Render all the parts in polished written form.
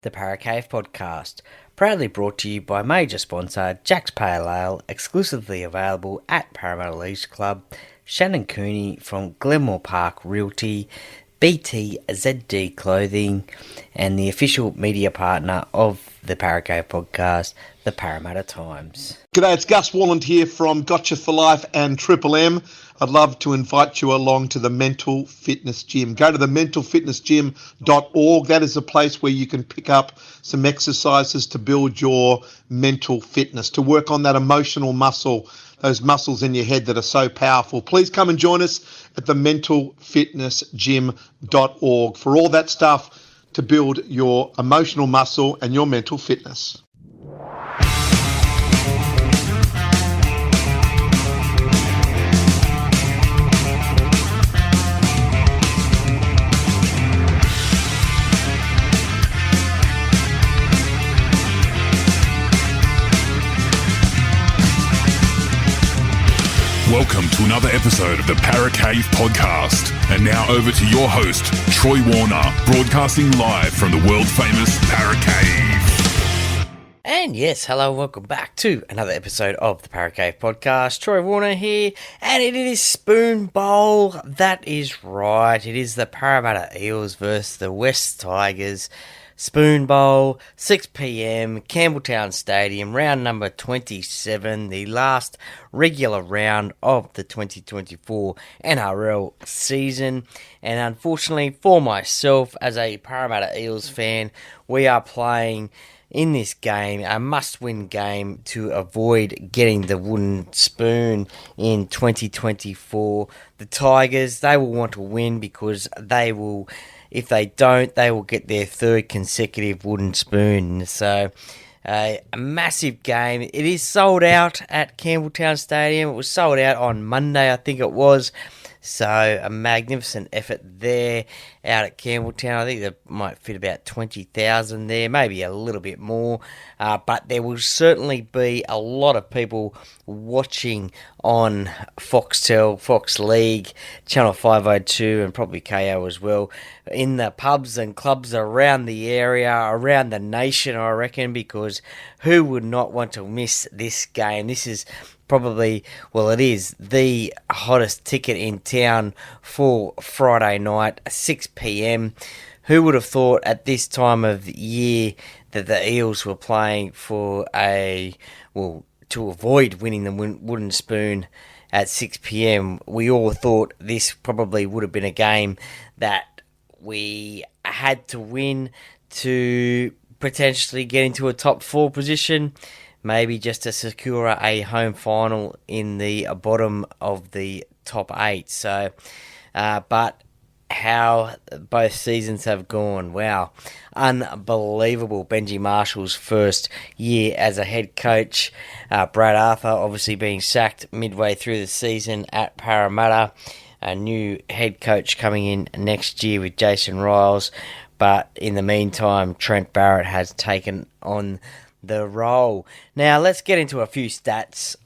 The Parra podcast, proudly brought to you by major sponsor Jack's Pale Ale, exclusively available at Parramatta Leisure Club, Shannon Cooney from Glenmore Park Realty, BTZD Clothing, and the official media partner of the Parra podcast, the Parramatta Times. G'day, it's Gus Walland here from Gotcha for Life and Triple M. I'd love to invite you along to the Mental Fitness Gym. Go to the mentalfitnessgym.org. That is a place where you can pick up some exercises to build your mental fitness, to work on that emotional muscle, those muscles in your head that are so powerful. Please come and join us at the mentalfitnessgym.org for all that stuff to build your emotional muscle and your mental fitness. Welcome to another episode of the Parra podcast. And now over to your host, Troy Warner, broadcasting live from the world-famous Parra Cave. And yes, hello, welcome back to another episode of the Parra podcast. Troy Warner here, and it is Spoonbowl. That is right, it is the Parramatta Eels versus the West Tigers. Spoonbowl, 6 p.m, Campbelltown Stadium, round number 27, the last regular round of the 2024 NRL season. And unfortunately for myself, as a Parramatta Eels fan, we are playing in this game, a must-win game to avoid getting the wooden spoon in 2024. The Tigers, they will want to win because they will... If they don't, they will get their third consecutive wooden spoon. So, a massive game. It is sold out at Campbelltown Stadium. It was sold out on Monday, I think it was. So, a magnificent effort there out at Campbelltown. I think there might fit about 20,000 there, maybe a little bit more. But there will certainly be a lot of people watching on Foxtel, Fox League, Channel 502, and probably KO as well, in the pubs and clubs around the area, around the nation, I reckon, because who would not want to miss this game? This is probably, well, it is the hottest ticket in town for Friday night, 6 p.m. Who would have thought at this time of year that the Eels were playing for to avoid winning the wooden spoon at 6 p.m. We all thought this probably would have been a game that we had to win to potentially get into a top 4 position, maybe just to secure a home final in the bottom of the top 8. So, but how both seasons have gone. Wow. Unbelievable. Benji Marshall's first year as a head coach. Brad Arthur obviously being sacked midway through the season at Parramatta. A new head coach coming in next year with Jason Riles. But in the meantime, Trent Barrett has taken on the role. Now, let's get into a few stats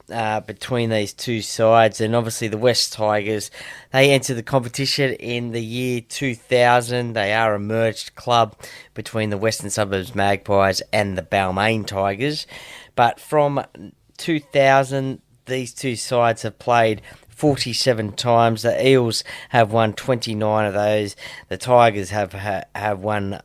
between these two sides. And obviously, the West Tigers, they entered the competition in the year 2000. They are a merged club between the Western Suburbs Magpies and the Balmain Tigers. But from 2000, these two sides have played 47 times. The Eels have won 29 of those. The Tigers have won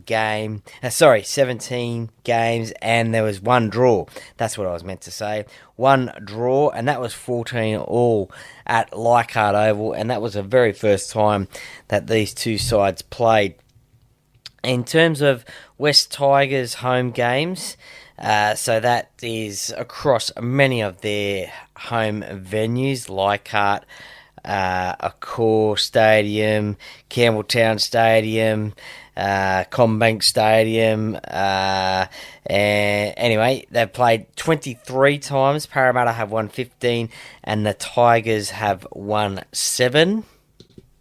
17 games, and there was one draw. That's what I was meant to say. One draw, and that was 14 all at Leichhardt Oval, and that was the very first time that these two sides played. In terms of West Tigers home games, so that is across many of their home venues, Leichhardt, Accor Stadium, Campbelltown Stadium, Combank Stadium, and anyway, they've played 23 times. Parramatta have won 15, and the Tigers have won 7.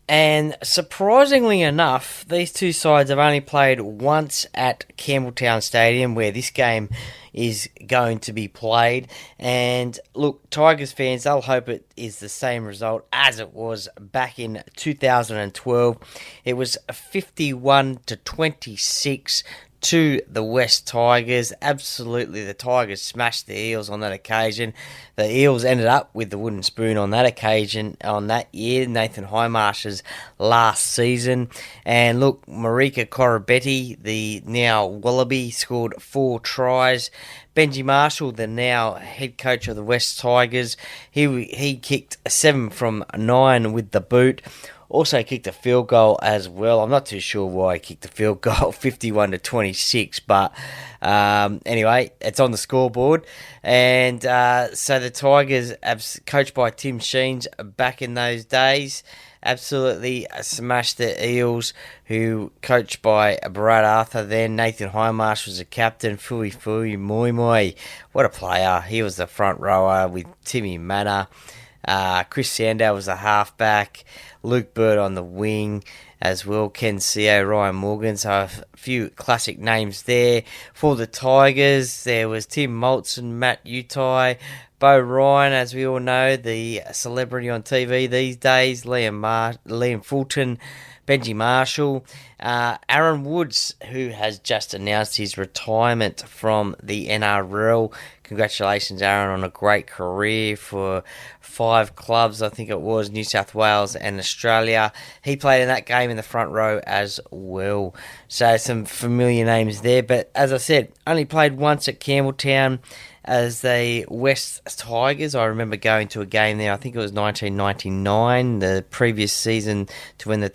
And surprisingly enough, these two sides have only played once at Campbelltown Stadium, where this game is going to be played. And look, Tigers fans, they'll hope it is the same result as it was back in 2012. It was 51-26 to the West Tigers. Absolutely, the Tigers smashed the Eels on that occasion. The Eels ended up with the wooden spoon on that occasion, on that year, Nathan Highmarsh's last season. And look, Marika Korobetti, the now Wallaby, scored 4 tries. Benji Marshall, the now head coach of the West Tigers, he kicked 7 from 9 with the boot. Also kicked a field goal as well. I'm not too sure why he kicked a field goal, 51-26, but anyway, it's on the scoreboard. And so the Tigers, coached by Tim Sheens back in those days, absolutely smashed the Eels, who coached by Brad Arthur then. Nathan Highmarsh was the captain. Fui Moi Moi, what a player. He was the front rower with Timmy Manor. Chris Sandow was the halfback. Luke Bird on the wing as well. Ken Seo, Ryan Morgan. So a few classic names there. For the Tigers, there was Tim Moulton, Matt Utai, Bo Ryan, as we all know, the celebrity on TV these days, Liam Fulton, Benji Marshall, Aaron Woods, who has just announced his retirement from the NRL. Congratulations, Aaron, on a great career for 5 clubs, I think it was, New South Wales and Australia. He played in that game in the front row as well. So some familiar names there. But as I said, only played once at Campbelltown as the West Tigers. I remember going to a game there, I think it was 1999, the previous season to when the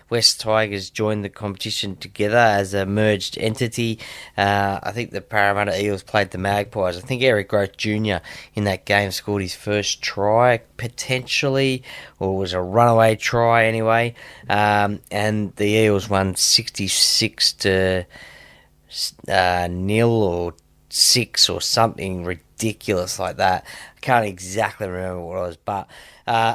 West Tigers joined the competition together as a merged entity. I think the Parramatta Eels played the Magpies. I think Eric Groth Jr. in that game scored his first try, potentially, or was a runaway try anyway. And the Eels won 66-0 or 6 or something ridiculous like that. I can't exactly remember what it was, but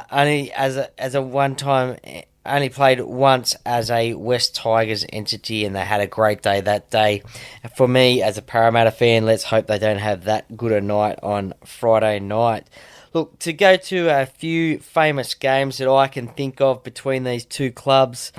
only as a one time. Only played once as a West Tigers entity, and they had a great day that day. For me, as a Parramatta fan, let's hope they don't have that good a night on Friday night. Look, to go to a few famous games that I can think of between these two clubs.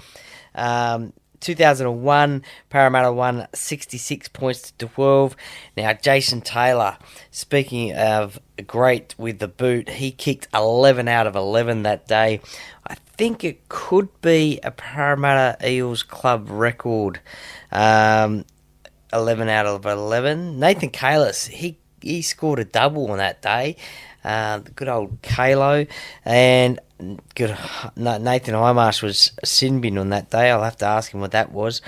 2001, Parramatta won 66 points to 12. Now, Jason Taylor, speaking of great with the boot, he kicked 11 out of 11 that day. I think it could be a Parramatta Eels club record. 11 out of 11. Nathan Kalis, he scored a double on that day. Good old Kalo. And good Nathan Highmarsh was a sin bin on that day. I'll have to ask him what that was.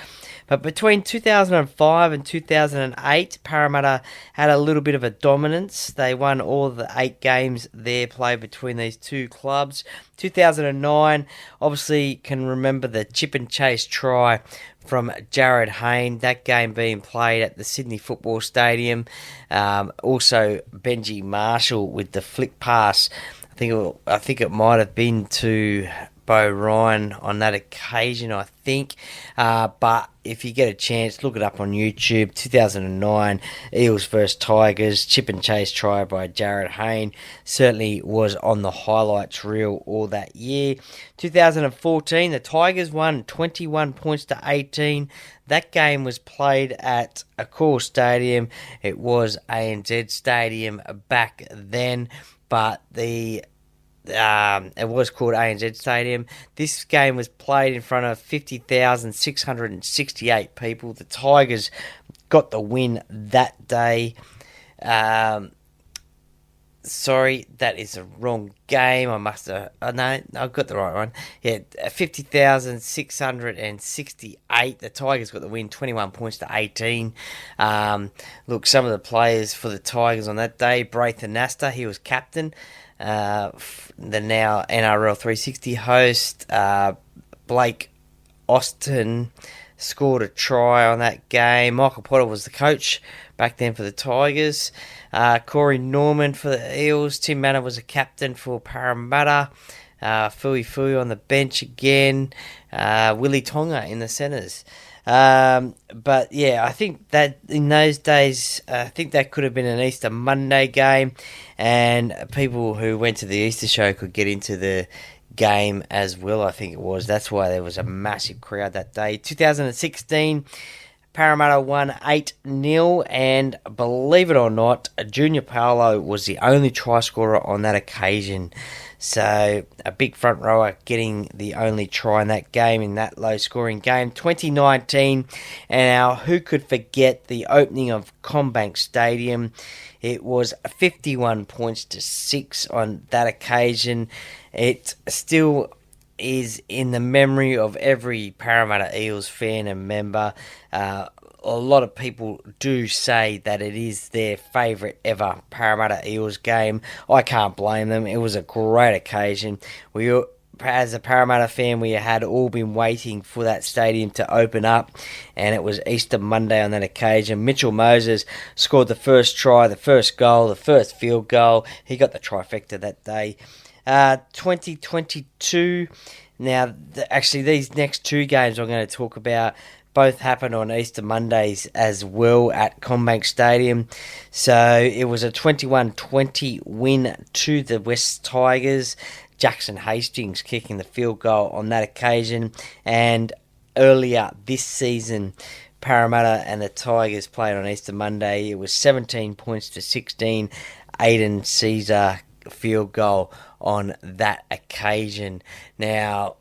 But between 2005 and 2008, Parramatta had a little bit of a dominance. They won all the 8 games there played between these two clubs. 2009, obviously can remember the chip and chase try from Jared Hayne, that game being played at the Sydney Football Stadium. Also, Benji Marshall with the flick pass. I think it might have been to Bo Ryan on that occasion, I think. But if you get a chance, look it up on YouTube. 2009, Eels vs Tigers, chip and chase try by Jared Hayne. Certainly was on the highlights reel all that year. 2014, the Tigers won 21 points to 18. That game was played at Accor Stadium. It was ANZ Stadium back then, but it was called ANZ Stadium. This game was played in front of 50,668 people. The Tigers got the win that day. Sorry, that is the wrong game. I must have... no, I've got the right one. Yeah, 50,668. The Tigers got the win, 21 points to 18. Look, some of the players for the Tigers on that day, Braithen Nasta, he was captain. The now NRL 360 host, Blake Austin, scored a try on that game. Michael Potter was the coach back then for the Tigers. Corey Norman for the Eels. Tim Manor was a captain for Parramatta. Fui on the bench again. Willie Tonga in the centres. But yeah, I think that in those days, I think that could have been an Easter Monday game, and people who went to the Easter show could get into the game as well, I think it was. That's why there was a massive crowd that day. 2016, Parramatta won 8-0, and believe it or not, Junior Paolo was the only try scorer on that occasion. So a big front rower getting the only try in that game, in that low-scoring game. 2019, and now who could forget the opening of CommBank Stadium? It was 51 points to 6 on that occasion. It still is in the memory of every Parramatta Eels fan and member. A lot of people do say that it is their favourite ever Parramatta Eels game. I can't blame them. It was a great occasion. As a Parramatta fan, we had all been waiting for that stadium to open up, and it was Easter Monday on that occasion. Mitchell Moses scored the first try, the first goal, the first field goal. He got the trifecta that day. 2022. Now, actually, these next two games I'm going to talk about both happened on Easter Mondays as well at CommBank Stadium. So it was a 21-20 win to the West Tigers. Jackson Hastings kicking the field goal on that occasion. And earlier this season, Parramatta and the Tigers played on Easter Monday. It was 17 points to 16. Aiden Caesar field goal on that occasion. Now,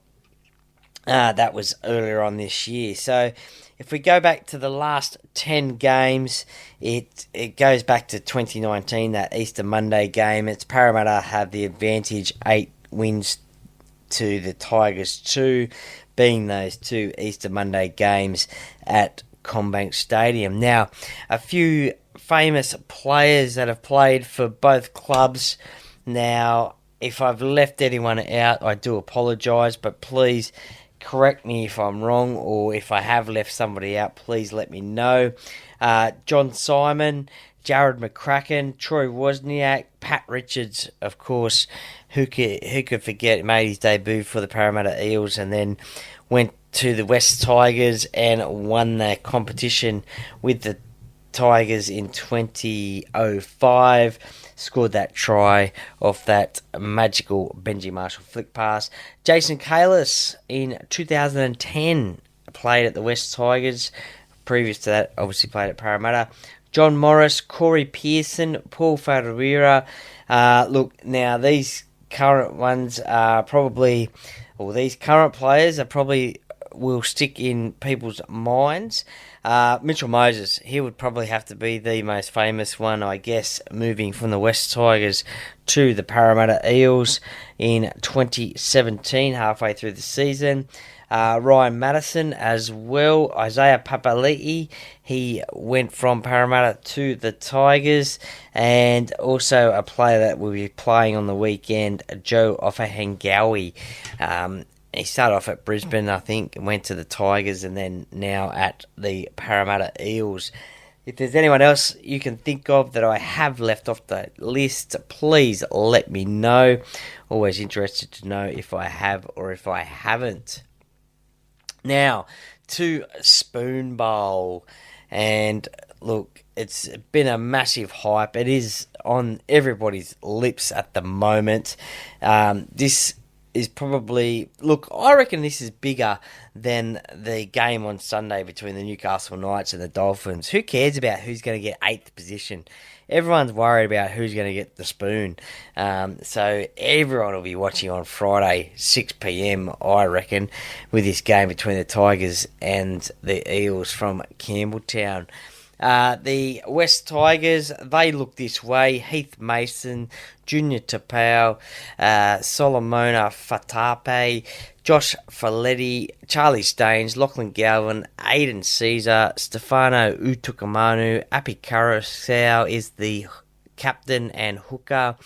that was earlier on this year. So if we go back to the last 10 games, it goes back to 2019, that Easter Monday game. It's Parramatta have the advantage, 8 wins to the Tigers 2, being those two Easter Monday games at CommBank Stadium. Now, a few famous players that have played for both clubs. Now, if I've left anyone out, I do apologise, but please correct me if I'm wrong, or if I have left somebody out, please let me know. John Simon, Jared McCracken, Troy Wozniak, Pat Richards, of course, who could forget, made his debut for the Parramatta Eels and then went to the West Tigers and won the competition with the Tigers in 2005. Scored that try off that magical Benji Marshall flick pass. Jason Kalis in 2010 played at the West Tigers. Previous to that, obviously played at Parramatta. John Morris, Corey Pearson, Paul Ferreira. Look, now these current ones are probably, or these current players are probably will stick in people's minds. Mitchell Moses, he would probably have to be the most famous one, I guess, moving from the West Tigers to the Parramatta Eels in 2017, halfway through the season. Ryan Madison as well. Isaiah Papali'i, he went from Parramatta to the Tigers. And also a player that will be playing on the weekend, Joe Ofahengawi. He started off at Brisbane, I think, and went to the Tigers, and then now at the Parramatta Eels. If there's anyone else you can think of that I have left off the list, please let me know. Always interested to know if I have or if I haven't. Now, to Spoonbowl. And look, it's been a massive hype. It is on everybody's lips at the moment. This is probably, look, I reckon this is bigger than the game on Sunday between the Newcastle Knights and the Dolphins. Who cares about who's going to get 8th position? Everyone's worried about who's going to get the spoon. So everyone will be watching on Friday, 6 p.m, I reckon, with this game between the Tigers and the Eels from Campbelltown. The West Tigers, they look this way. Heath Mason, Junior Tapau, Solomona Fatape, Josh Folletti, Charlie Staines, Lachlan Galvin, Aiden Caesar, Stefano Utukamanu, Api Carousel is the captain and hooker,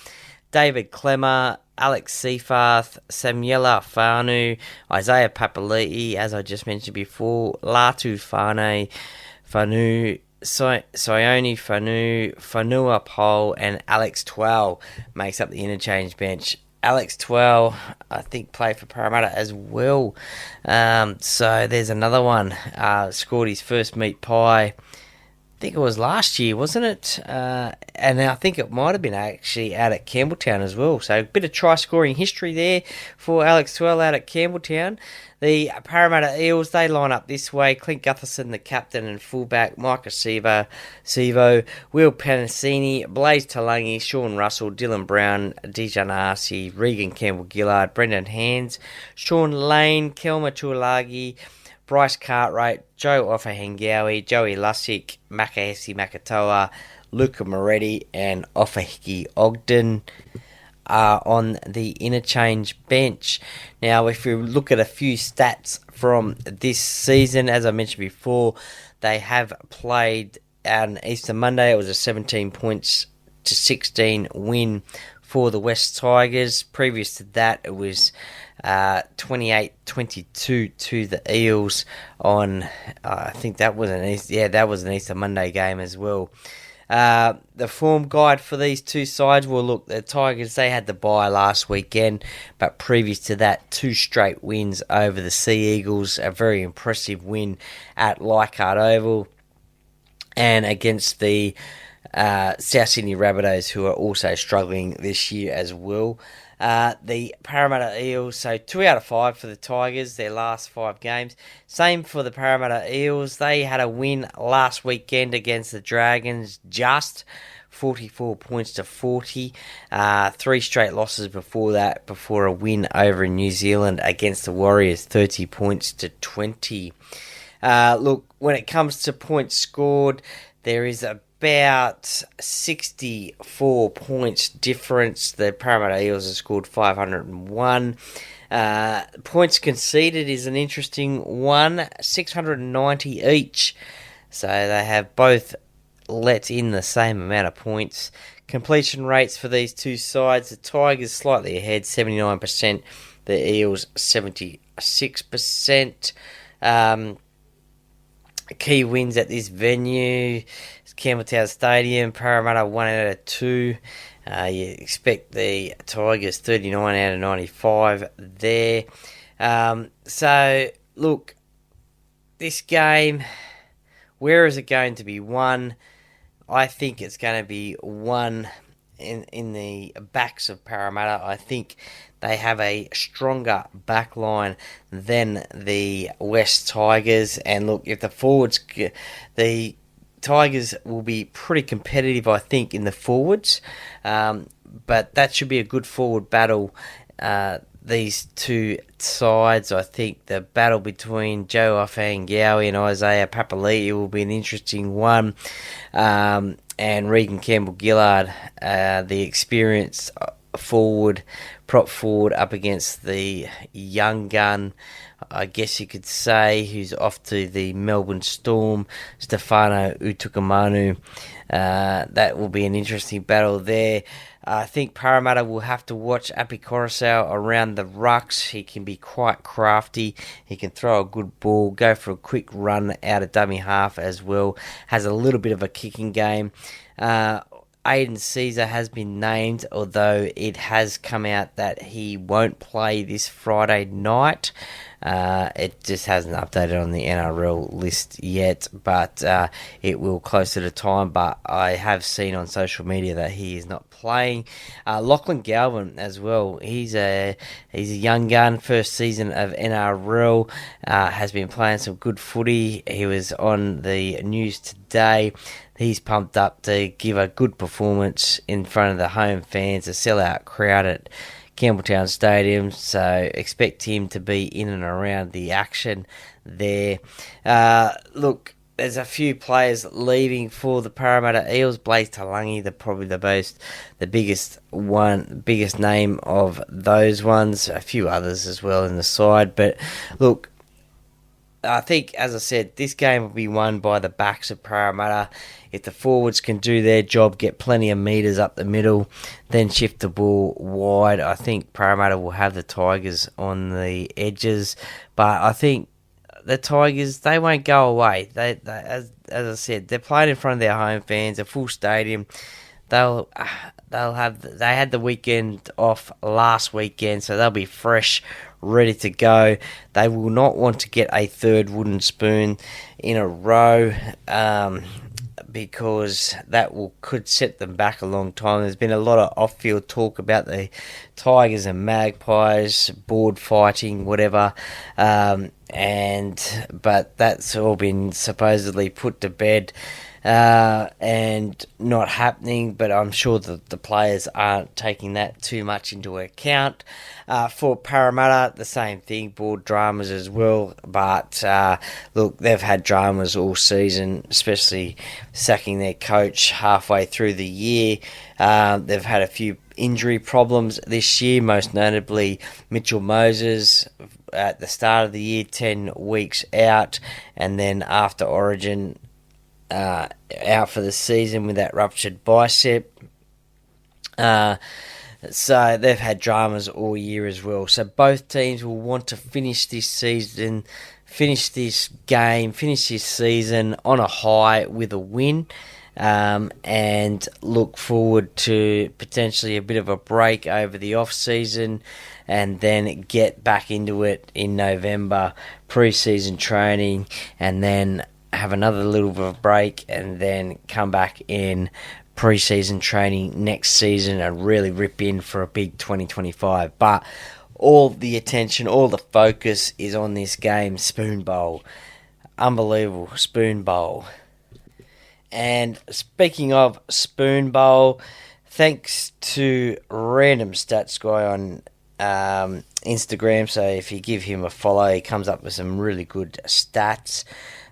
David Clemmer, Alex Seafarth, Samuela Fanu, Isaiah Papali'i, as I just mentioned before, Latu Fanu, Sione Fanu, Fanua Pole, and Alex Twell makes up the interchange bench. Alex Twell, I think, played for Parramatta as well. So there's another one. Scored his first meat pie think it was last year, wasn't it? And I think it might have been actually out at Campbelltown as well. So a bit of try-scoring history there for Alex Twell out at Campbelltown. The Parramatta Eels, they line up this way. Clint Gutherson, the captain and fullback. Micah Sevo, Will Penasini, Blaze Talangi, Sean Russell, Dylan Brown, Dijon Arcee, Regan Campbell-Gillard, Brendan Hands, Sean Lane, Kelma Tuolagi, Bryce Cartwright, Joe Offahengawi, Joey Lussick, Makahesi Makatoa, Luca Moretti, and Offahiki Ogden are on the interchange bench. Now, if we look at a few stats from this season, as I mentioned before, they have played on Easter Monday. It was a 17 points to 16 win for the West Tigers. Previous to that, it was 28-22 to the Eels on, I think that was an Easter Monday game as well. The form guide for these two sides, well, look, the Tigers, they had the bye last weekend, but previous to that, 2 straight wins over the Sea Eagles, a very impressive win at Leichhardt Oval, and against the South Sydney Rabbitohs, who are also struggling this year as well. The Parramatta Eels, so 2 out of 5 for the Tigers, their last 5 games. Same for the Parramatta Eels. They had a win last weekend against the Dragons, just 44 points to 40. 3 straight losses before that, before a win over in New Zealand against the Warriors, 30 points to 20. Look, when it comes to points scored, there is about 64 points difference. The Parramatta Eels have scored 501. Points conceded is an interesting one, 690 each. So they have both let in the same amount of points. Completion rates for these two sides, the Tigers slightly ahead, 79%. The Eels, 76%. Key wins at this venue, Campbelltown Stadium, Parramatta 1 out of 2. You expect the Tigers 39 out of 95 there. So, look, this game, where is it going to be won? I think it's going to be won in the backs of Parramatta. I think they have a stronger back line than the West Tigers. And look, if the forwards, the Tigers will be pretty competitive, I think, in the forwards. But that should be a good forward battle. These two sides, I think the battle between Joe Offahengawi and Isaiah Papali'i will be an interesting one. And Regan Campbell-Gillard, the experienced prop forward up against the young gun, I guess you could say, who's off to the Melbourne Storm, Stefano Utukamanu. That will be an interesting battle there. I think Parramatta will have to watch Api Coruscant around the rucks. He can be quite crafty. He can throw a good ball, go for a quick run out of dummy half as well. Has a little bit of a kicking game. Aiden Caesar has been named, although it has come out that he won't play this Friday night. It just hasn't updated on the NRL list yet, but it will closer to time. But I have seen on social media that he is not playing. Lachlan Galvin as well. He's a young gun, first season of NRL. Has been playing some good footy. He was on the news today. He's pumped up to give a good performance in front of the home fans, a sellout crowd at Campbelltown Stadium, so expect him to be in and around the action there. Look, there's a few players leaving for the Parramatta Eels. Blaze Talangi, the biggest name of those ones. A few others as well in the side, but look, I think, as I said, this game will be won by the backs of Parramatta. If the forwards can do their job, get plenty of metres up the middle, then shift the ball wide, I think Parramatta will have the Tigers on the edges. But I think the Tigers, they won't go away. They as I said, they're playing in front of their home fans, a full stadium. They had the weekend off last weekend, so they'll be fresh, ready to go. They will not want to get a third wooden spoon in a row. because that could set them back a long time. There's been a lot of off-field talk about the Tigers and Magpies, board fighting, whatever, but that's all been supposedly put to bed and not happening, but I'm sure that the players aren't taking that too much into account. For Parramatta, the same thing, board dramas as well, but look, they've had dramas all season, especially sacking their coach halfway through the year. They've had a few injury problems this year, most notably Mitchell Moses at the start of the year, 10 weeks out, and then after Origin, out for the season with that ruptured bicep. So they've had dramas all year as well. So both teams will want to finish this season, finish this game, finish this season on a high with a win, and look forward to potentially a bit of a break over the off-season and then get back into it in November, pre-season training, and then have another little bit of break and then come back in pre-season training next season and really rip in for a big 2025. But all the attention, all the focus is on this game, Spoonbowl. Unbelievable, Spoonbowl. And speaking of Spoonbowl, thanks to Random Stats Guy on Instagram, so if you give him a follow, he comes up with some really good stats.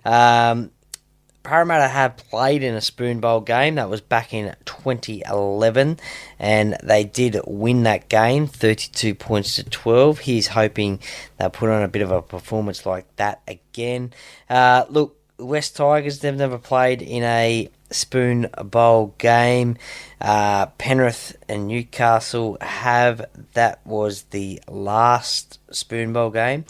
Parramatta have played in a Spoonbowl game. That was back in 2011, and they did win that game, 32 points to 12. He's hoping they'll put on a bit of a performance like that again. Look, West Tigers, they've never played in a Spoonbowl game. Penrith and Newcastle have. That was the last Spoonbowl game.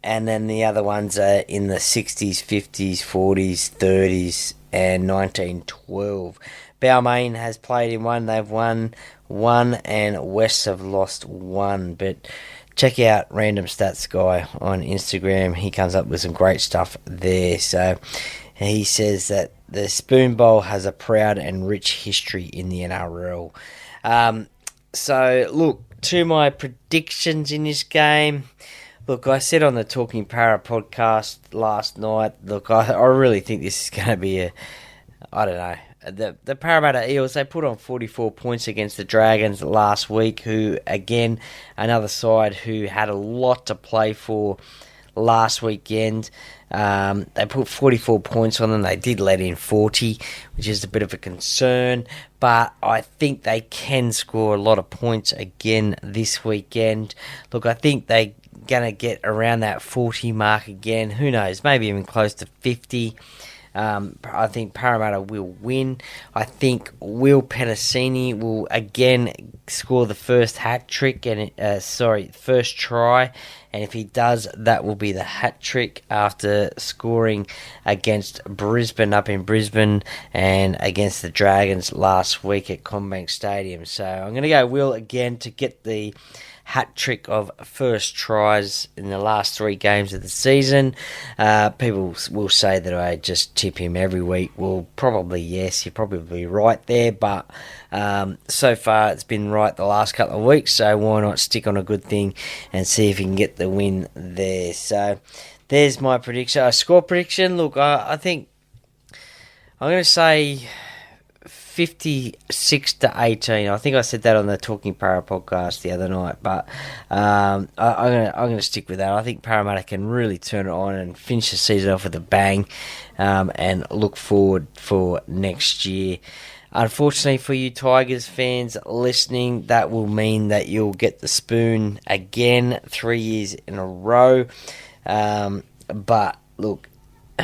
And then the other ones are in the 60s, 50s, 40s, 30s, and 1912. Balmain has played in one. They've won one, and West have lost one. But check out Random Stats Guy on Instagram. He comes up with some great stuff there. So he says that the Spoonbowl has a proud and rich history in the NRL. So, look, to my predictions in this game. Look, I said on the Talking Parra podcast last night, look, I really think this is going to be I don't know. The Parramatta Eels, they put on 44 points against the Dragons last week, who, again, another side who had a lot to play for last weekend. They put 44 points on them. They did let in 40, which is a bit of a concern, but I think they can score a lot of points again this weekend. Look, I think they're going to get around that 40 mark again. Who knows? Maybe even close to 50. I think Parramatta will win. I think Will Penasini will again score the first hat-trick, first try, and if he does, that will be the hat-trick after scoring against Brisbane up in Brisbane and against the Dragons last week at CommBank Stadium. So I'm going to go Will again to get the hat-trick of first tries in the last 3 games of the season. People will say that I just tip him every week. Well, probably yes, you're probably right there, but so far it's been right the last couple of weeks, so why not stick on a good thing and see if you can get the win there. So there's my prediction. Score prediction, look, I think I'm going to say 56-18. I think I said that on the Talking Parra podcast the other night, but I'm gonna stick with that. I think Parramatta can really turn it on and finish the season off with a bang, and look forward for next year. Unfortunately for you Tigers fans listening, that will mean that you'll get the spoon again 3 years in a row. But look,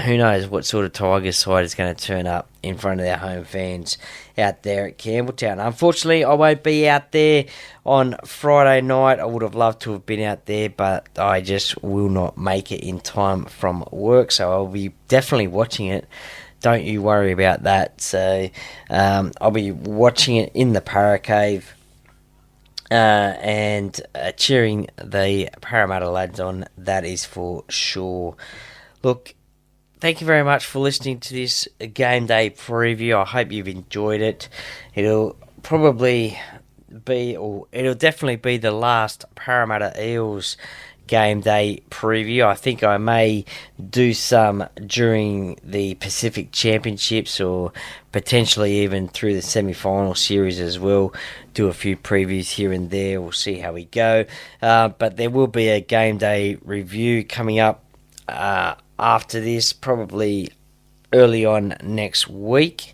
who knows what sort of Tigers side is going to turn up in front of their home fans out there at Campbelltown. Unfortunately, I won't be out there on Friday night. I would have loved to have been out there, but I just will not make it in time from work, so I'll be definitely watching it. Don't you worry about that. So I'll be watching it in the Parra Cave and cheering the Parramatta lads on, that is for sure. Look, thank you very much for listening to this game day preview. I hope you've enjoyed it. It'll probably be, or it'll definitely be the last Parramatta Eels game day preview. I think I may do some during the Pacific Championships or potentially even through the semi-final series as well. Do a few previews here and there. We'll see how we go. But there will be a game day review coming up after this, probably early on next week,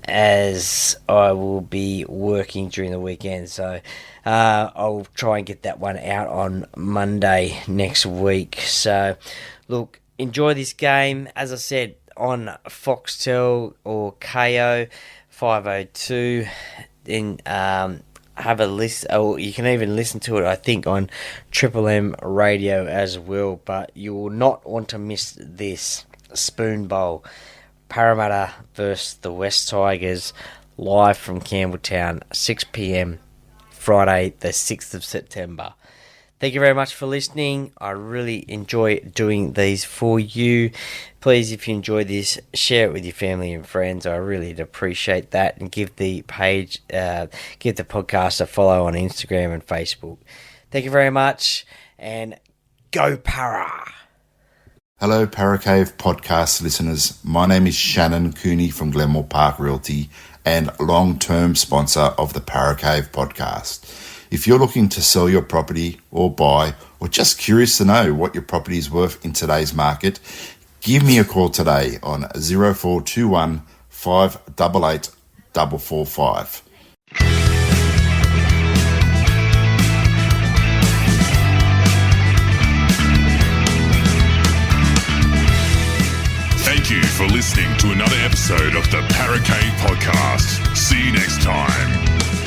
as I will be working during the weekend. So I'll try and get that one out on Monday next week. So look, enjoy this game. As I said, on Foxtel or KO 502, then have a listen, or you can even listen to it, I think, on Triple M radio as well. But you will not want to miss this Spoonbowl, Parramatta versus the West Tigers, live from Campbelltown, 6 p.m, Friday the 6th of September. Thank you very much for listening. I really enjoy doing these for you. Please, if you enjoy this, share it with your family and friends. I really appreciate that. And give the page, give the podcast a follow on Instagram and Facebook. Thank you very much, and go Parra! Hello, Parra Cave podcast listeners. My name is Shannon Cooney from Glenmore Park Realty and long-term sponsor of the Parra Cave podcast. If you're looking to sell your property or buy, or just curious to know what your property is worth in today's market, give me a call today on 0421 588 445. Thank you for listening to another episode of the Parra Cave Podcast. See you next time.